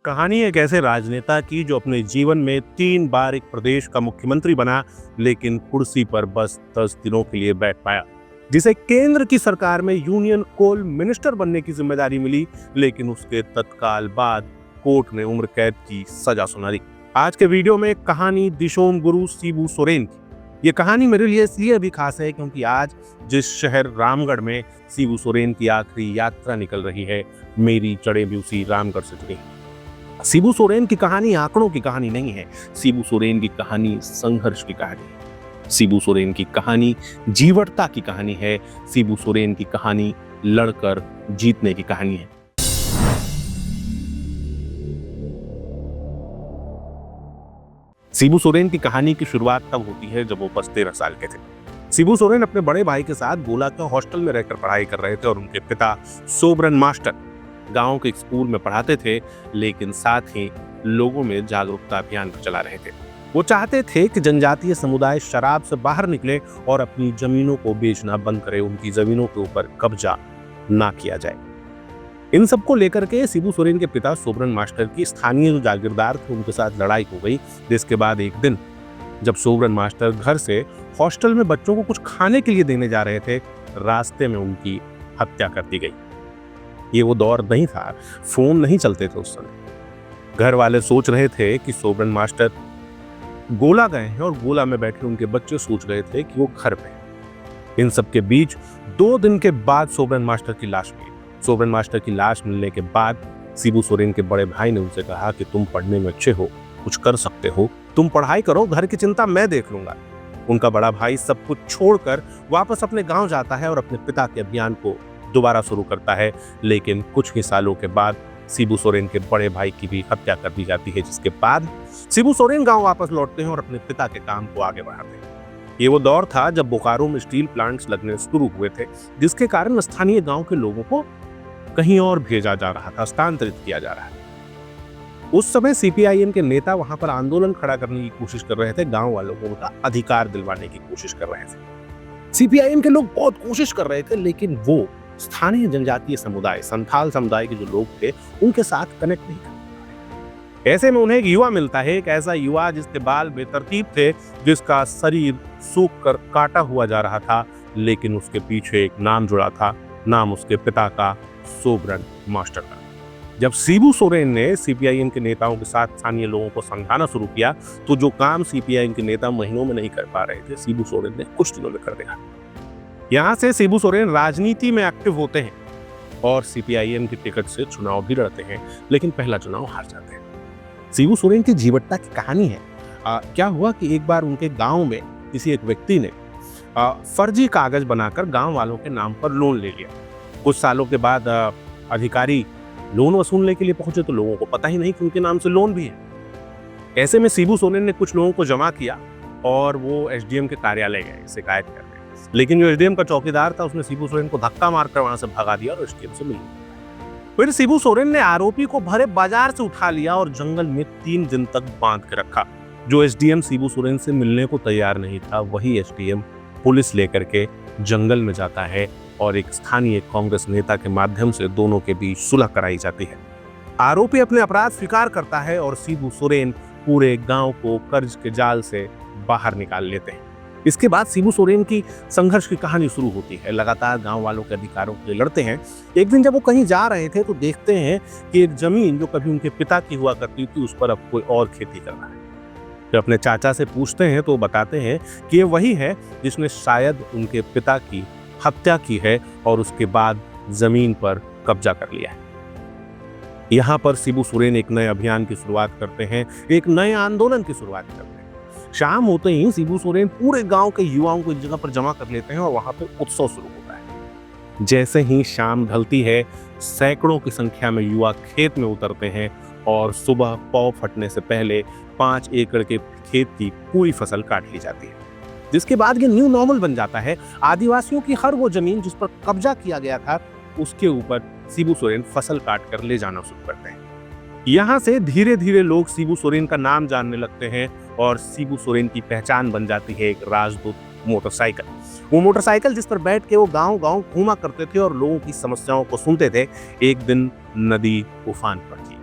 कहानी एक ऐसे राजनेता की जो अपने जीवन में 3 बार एक प्रदेश का मुख्यमंत्री बना, लेकिन कुर्सी पर बस 10 दिनों के लिए बैठ पाया। जिसे केंद्र की सरकार में यूनियन कोल मिनिस्टर बनने की जिम्मेदारी मिली, लेकिन उसके तत्काल बाद कोर्ट ने उम्र कैद की सजा सुना दी। आज के वीडियो में कहानी दिशोम गुरु शिबू सोरेन की। ये कहानी मेरे लिए इसलिए भी खास है क्योंकि आज जिस शहर रामगढ़ में शिबू सोरेन की आखिरी यात्रा निकल रही है, मेरी चढ़े ब्यूसी रामगढ़ से जुड़ी। शिबू सोरेन की कहानी आंकड़ों की कहानी नहीं है। शिबू सोरेन की कहानी संघर्ष की कहानी है। शिबू सोरेन की कहानी जीवटता की कहानी है। शिबू सोरेन की कहानी लड़कर जीतने की कहानी है। शिबू सोरेन की कहानी की शुरुआत तब होती है जब वो बस 13 साल के थे। शिबू सोरेन अपने बड़े भाई के साथ गोला के हॉस्टल में रहकर पढ़ाई कर रहे थे और उनके पिता सोबरन मास्टर गांव के स्कूल में पढ़ाते थे, लेकिन साथ ही लोगों में जागरूकता अभियान चला रहे थे। वो चाहते थे कि जनजातीय समुदाय शराब से बाहर निकले और अपनी जमीनों को बेचना बंद करे, उनकी जमीनों के ऊपर कब्जा ना किया जाए। इन सबको लेकर के शिबू सोरेन के पिता सोबरन मास्टर की स्थानीय जो जागीरदार थे उनके साथ लड़ाई हो गई, जिसके बाद एक दिन जब सोबरन मास्टर घर से हॉस्टल में बच्चों को कुछ खाने के लिए देने जा रहे थे, रास्ते में उनकी हत्या कर दी गई। ये वो दौर नहीं था, फोन नहीं चलते थे उस समय। घर वाले सोच रहे थे कि सोबरन मास्टर गोला गए हैं और गोला में बैठे उनके बच्चे सोच रहे थे कि वो घर पे हैं। इन सब के बीच 2 दिन के बाद सोबरन मास्टर की लाश मिली। सोबरन मास्टर की लाश मिलने के बाद शिबू सोरेन के बड़े भाई ने उनसे कहा कि तुम पढ़ने में अच्छे हो, कुछ कर सकते हो, तुम पढ़ाई करो, घर की चिंता मैं देख लूंगा। उनका बड़ा भाई सब कुछ छोड़कर वापस अपने गांव जाता है और अपने पिता के अभियान को दोबारा शुरू करता है, लेकिन कुछ ही सालों के बाद शिबू सोरेन के बड़े भाई की भी हत्या कर दी जाती है, जिसके बाद शिबू सोरेन गांव वापस लौटते हैं और अपने पिता के काम को आगे बढ़ाते हैं। ये वो दौर था जब बोकारो में स्टील प्लांट्स लगने शुरू हुए थे, जिसके कारण स्थानीय गांव के लोगों को कहीं और भेजा जा रहा था, स्थानांतरित किया जा रहा था। उस समय सीपीआईएम के नेता वहां पर आंदोलन खड़ा करने की कोशिश कर रहे थे, गांव वालों को उनका अधिकार दिलवाने की कोशिश कर रहे थे। सीपीआईएम के लोग बहुत कोशिश कर रहे थे, लेकिन वो स्थानीय जनजातीय समुदाय, संथाल समुदाय के जो लोग थे, उनके साथ कनेक्ट नहीं कर पाए। ऐसे में उन्हें एक युवा मिलता है, एक ऐसा युवा जिसके बाल बेतरतीब थे, जिसका शरीर सूख कर काटा हुआ जा रहा था, लेकिन उसके पीछे एक नाम जुड़ा था, नाम उसके पिता का, सोबरन मास्टर का। जब शिबू सोरेन ने सीपीआईएम के नेताओं के साथ स्थानीय लोगों को समझाना शुरू किया, तो जो काम सीपीआईएम के नेता महीनों में नहीं कर पा रहे थे, शिबू सोरेन ने कुछ दिनों में कर दिया। यहाँ से शिबू सोरेन राजनीति में एक्टिव होते हैं और सीपीआईएम की टिकट से चुनाव भी लड़ते हैं, लेकिन पहला चुनाव हार जाते हैं। शिबू सोरेन की जीवटता की कहानी है। क्या हुआ कि एक बार उनके गांव में किसी एक व्यक्ति ने फर्जी कागज बनाकर गांव वालों के नाम पर लोन ले लिया। कुछ सालों के बाद अधिकारी लोन वसूलने के लिए पहुंचे तो लोगों को पता ही नहीं कि उनके नाम से लोन भी है। ऐसे में शिबू सोरेन ने कुछ लोगों को जमा किया और वो एसडीएम के कार्यालय गए शिकायत करने। लेकिन जो एसडीएम का चौकीदार था, उसने शिबू सोरेन को धक्का मारकर वहां से भगा दिया और एसडीएम से मिल गया। फिर शिबू सोरेन ने आरोपी को भरे बाजार से उठा लिया और जंगल में 3 दिन तक बांध के रखा। जो एसडीएम शिबू सोरेन से मिलने को तैयार नहीं था, वही एसडीएम पुलिस लेकर के जंगल में जाता है और एक स्थानीय कांग्रेस नेता के माध्यम से दोनों के बीच सुलह कराई जाती है। आरोपी अपने अपराध स्वीकार करता है और शिबू सोरेन पूरे गांव को कर्ज के जाल से बाहर निकाल लेते हैं। इसके बाद शिबू सोरेन की संघर्ष की कहानी शुरू होती है। लगातार गांव वालों के अधिकारों के लिए लड़ते हैं। एक दिन जब वो कहीं जा रहे थे तो देखते हैं कि एक जमीन जो कभी उनके पिता की हुआ करती थी, उस पर अब कोई और खेती कर रहा है। जब अपने चाचा से पूछते हैं तो बताते हैं कि ये वही है जिसने शायद उनके पिता की हत्या की है और उसके बाद जमीन पर कब्जा कर लिया है। यहाँ पर शिबू सोरेन एक नए अभियान की शुरुआत करते हैं, एक नए आंदोलन की शुरुआत करते हैं। शाम होते ही शिबू सोरेन पूरे गांव के युवाओं को एक जगह पर जमा कर लेते हैं और वहां पे उत्सव शुरू होता है। जैसे ही शाम ढलती है, सैकड़ों की संख्या में युवा खेत में उतरते हैं और सुबह पौ फटने से पहले 5 एकड़ के खेत की पूरी फसल काट ली जाती है। जिसके बाद ये न्यू नॉर्मल बन जाता है। आदिवासियों की हर वो जमीन जिस पर कब्जा किया गया था, उसके ऊपर शिबू सोरेन फसल काट कर ले जाना शुरू करते हैं। यहाँ से धीरे धीरे लोग शिबू सोरेन का नाम जानने लगते हैं और शिबू सोरेन की पहचान बन जाती है एक राजदूत मोटरसाइकिल। वो मोटरसाइकिल जिस पर बैठ के वो गांव गांव घूमा करते थे और लोगों की समस्याओं को सुनते थे। एक दिन नदी उफान पर थी।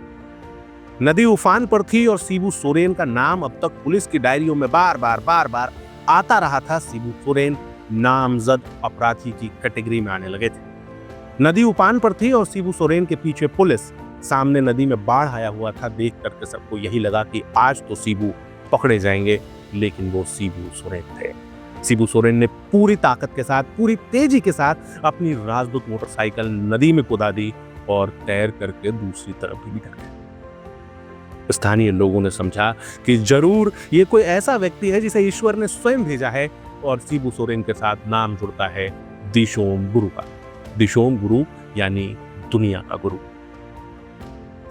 नदी उफान पर थी और शिबू सोरेन का नाम अब तक पुलिस की डायरियों में बार बार आता रहा था। शिबू सोरेन नामजद अपराधी की कैटेगरी में आने लगे थे। नदी उफान पर थी और शिबू सोरेन के पीछे पुलिस, सामने नदी में बाढ़ आया हुआ था। देख करके सबको यही लगा कि आज तो शिबू पकड़े जाएंगे, लेकिन वो शिबू सोरेन थे। शिबू सोरेन ने पूरी ताकत के साथ, पूरी तेजी के साथ अपनी राजदूत मोटरसाइकिल नदी में कुदा दी और तैर करके दूसरी तरफ भी निकल गए। स्थानीय लोगों ने समझा कि जरूर ये कोई ऐसा व्यक्ति है जिसे ईश्वर ने स्वयं भेजा है, और शिबू सोरेन के साथ नाम जुड़ता है दिशोम गुरु का। दिशोम गुरु यानी दुनिया का गुरु।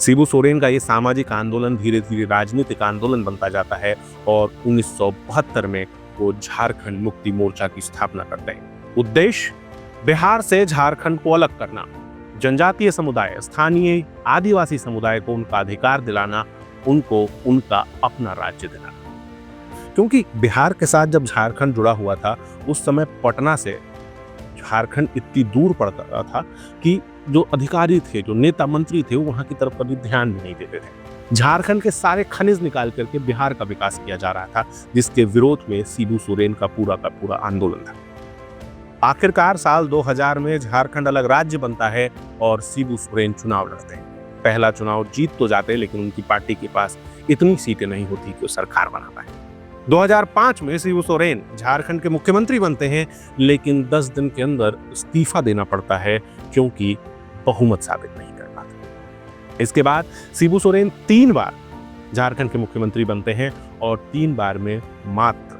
शिबू सोरेन का ये सामाजिक आंदोलन धीरे धीरे राजनीतिक आंदोलन बनता जाता है और 1972 में वो झारखंड मुक्ति मोर्चा की स्थापना करते हैं। उद्देश्य बिहार से झारखंड को अलग करना, जनजातीय समुदाय, स्थानीय आदिवासी समुदाय को उनका अधिकार दिलाना, उनको उनका अपना राज्य देना। क्योंकि बिहार के साथ जब झारखंड जुड़ा हुआ था, उस समय पटना से झारखंड इतनी दूर पड़ता था कि जो अधिकारी थे, जो नेता मंत्री थे, वो वहां की तरफ कभी ध्यान भी नहीं देते थे। झारखंड के सारे खनिज निकाल करके बिहार का विकास किया जा रहा था, जिसके विरोध में शिबू सोरेन का पूरा आंदोलन था। आखिरकार साल 2000 में झारखंड अलग राज्य बनता है और शिबू सोरेन चुनाव लड़ते हैं। पहला चुनाव जीत तो जाते, लेकिन उनकी पार्टी के पास इतनी सीटें नहीं होती कि वो सरकार बना पाए। 2005 में शिबू सोरेन झारखंड के मुख्यमंत्री बनते हैं, लेकिन 10 दिन के अंदर इस्तीफा देना पड़ता है क्योंकि बहुमत साबित नहीं कर पाते। इसके बाद शिबू सोरेन 3 बार झारखंड के मुख्यमंत्री बनते हैं और 3 बार में मात्र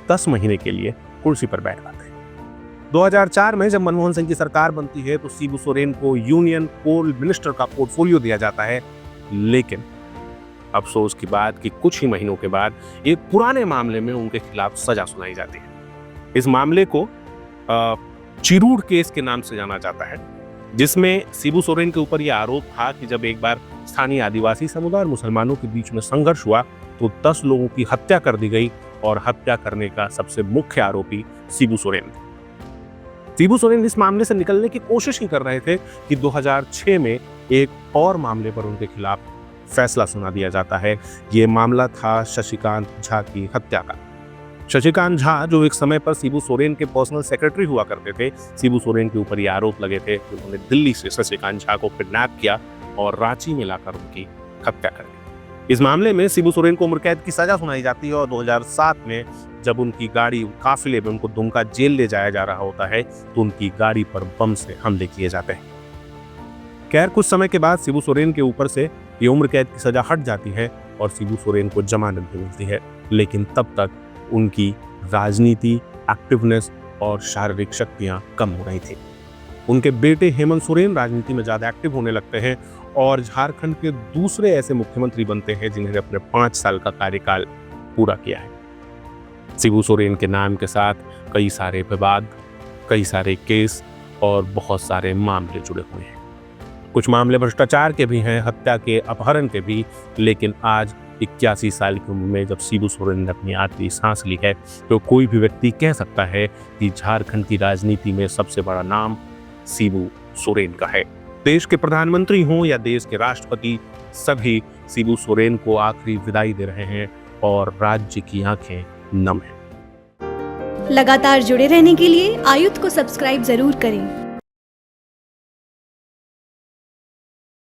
10 महीने के लिए कुर्सी पर बैठ पाते हैं। 2004 में जब मनमोहन सिंह की सरकार बनती है तो शिबू सोरेन को यूनियन कोल मिनिस्टर का पोर्टफोलियो दिया जाता है, लेकिन अफसोस की बात कि कुछ ही महीनों के बाद एक पुराने मामले में उनके खिलाफ सजा सुनाई जाती है। इस मामले को चिरूड केस के नाम से जाना जाता है, जिसमें शिबू सोरेन के ऊपर यह आरोप था कि जब एक बार स्थानीय आदिवासी समुदाय और मुसलमानों के बीच में संघर्ष हुआ तो 10 लोगों की हत्या कर दी गई और हत्या करने का सबसे मुख्य आरोपी शिबू सोरेन थे। शिबू सोरेन इस मामले से निकलने की कोशिश ही कर रहे थे कि 2006 में एक और मामले पर उनके खिलाफ फैसला सुना दिया जाता है। ये मामला था शशिकांत झा की हत्या का। शशिकांत झा, जो एक समय पर शिबू सोरेन के पर्सनल सेक्रेटरी हुआ करते थे, शिबू सोरेन के ऊपर ये आरोप लगे थे कि उन्होंने दिल्ली से शशिकांत झा को किडनैप किया और रांची में लाकर उनकी हत्या कर दी। इस मामले में शिबू सोरेन को उम्र कैद की सजा सुनाई जाती है और 2007 में जब उनकी गाड़ी काफिले में उनको दुमका जेल ले जाया जा रहा होता है तो उनकी गाड़ी पर बम से हमले किए जाते हैं। खैर, कुछ समय के बाद शिबू सोरेन के ऊपर से ये उम्र कैद की सजा हट जाती है और शिबू सोरेन को जमानत भी मिलती है, लेकिन तब तक उनकी राजनीति, एक्टिवनेस और शारीरिक शक्तियां कम हो रही थी। उनके बेटे हेमंत सोरेन राजनीति में ज्यादा एक्टिव होने लगते हैं और झारखंड के दूसरे ऐसे मुख्यमंत्री बनते हैं जिन्हें अपने 5 साल का कार्यकाल पूरा किया है। शिबू सोरेन के नाम के साथ कई सारे विवाद, कई सारे केस और बहुत सारे मामले जुड़े हुए हैं। कुछ मामले भ्रष्टाचार के भी हैं, हत्या के, अपहरण के भी, लेकिन आज 81 साल की उम्र में जब शिबू सोरेन ने अपनी आखिरी सांस ली है तो कोई भी व्यक्ति कह सकता है कि झारखंड की राजनीति में सबसे बड़ा नाम शिबू सोरेन का है। देश के प्रधानमंत्री हों या देश के राष्ट्रपति, सभी शिबू सोरेन को आखिरी विदाई दे रहे हैं और राज्य की आंखें नम हैं। लगातार जुड़े रहने के लिए आयुक्त को सब्सक्राइब जरूर करें।